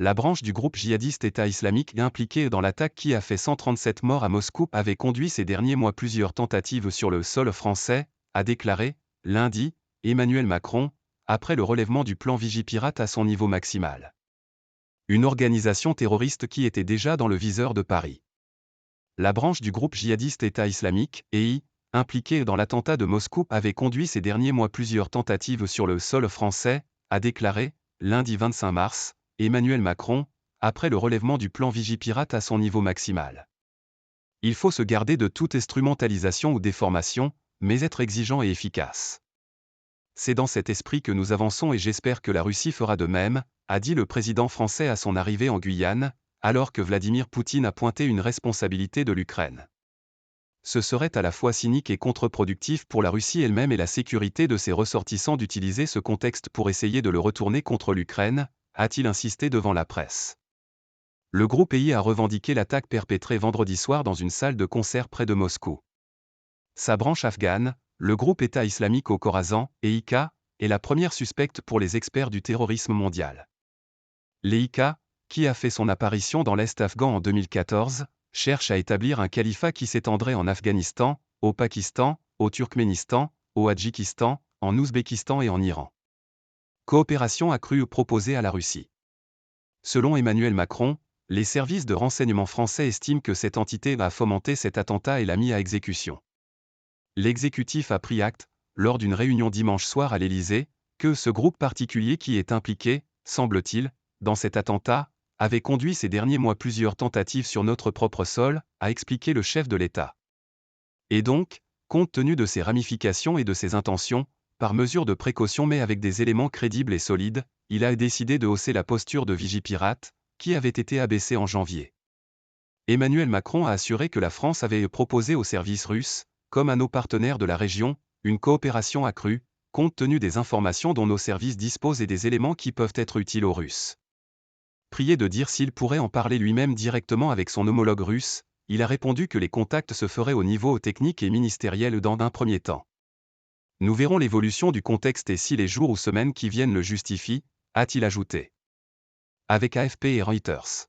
La branche du groupe djihadiste État islamique impliquée dans l'attaque qui a fait 137 morts à Moscou avait conduit ces derniers mois plusieurs tentatives sur le sol français, a déclaré, lundi, Emmanuel Macron, après le relèvement du plan Vigipirate à son niveau maximal. Une organisation terroriste qui était déjà dans le viseur de Paris. La branche du groupe djihadiste État islamique, EI, impliquée dans l'attentat de Moscou avait conduit ces derniers mois plusieurs tentatives sur le sol français, a déclaré, lundi 25 mars, Emmanuel Macron, après le relèvement du plan Vigipirate à son niveau maximal. Il faut se garder de toute instrumentalisation ou déformation, mais être exigeant et efficace. C'est dans cet esprit que nous avançons et j'espère que la Russie fera de même, a dit le président français à son arrivée en Guyane, alors que Vladimir Poutine a pointé une responsabilité de l'Ukraine. Ce serait à la fois cynique et contre-productif pour la Russie elle-même et la sécurité de ses ressortissants d'utiliser ce contexte pour essayer de le retourner contre l'Ukraine, a-t-il insisté devant la presse. Le groupe EI a revendiqué l'attaque perpétrée vendredi soir dans une salle de concert près de Moscou. Sa branche afghane, le groupe État islamique au Khorasan, EIK, est la première suspecte pour les experts du terrorisme mondial. L'EIK, qui a fait son apparition dans l'Est afghan en 2014, cherche à établir un califat qui s'étendrait en Afghanistan, au Pakistan, au Turkménistan, au Tadjikistan, en Ouzbékistan et en Iran. Coopération accrue proposée à la Russie. Selon Emmanuel Macron, les services de renseignement français estiment que cette entité a fomenté cet attentat et l'a mis à exécution. L'exécutif a pris acte, lors d'une réunion dimanche soir à l'Élysée, que ce groupe particulier qui est impliqué, semble-t-il, dans cet attentat, avait conduit ces derniers mois plusieurs tentatives sur notre propre sol, a expliqué le chef de l'État. Et donc, compte tenu de ses ramifications et de ses intentions, par mesure de précaution mais avec des éléments crédibles et solides, il a décidé de hausser la posture de Vigipirate, qui avait été abaissée en janvier. Emmanuel Macron a assuré que la France avait proposé aux services russes, comme à nos partenaires de la région, une coopération accrue, compte tenu des informations dont nos services disposent et des éléments qui peuvent être utiles aux Russes. Prié de dire s'il pourrait en parler lui-même directement avec son homologue russe, il a répondu que les contacts se feraient au niveau technique et ministériel dans un premier temps. Nous verrons l'évolution du contexte et si les jours ou semaines qui viennent le justifient, a-t-il ajouté. Avec AFP et Reuters.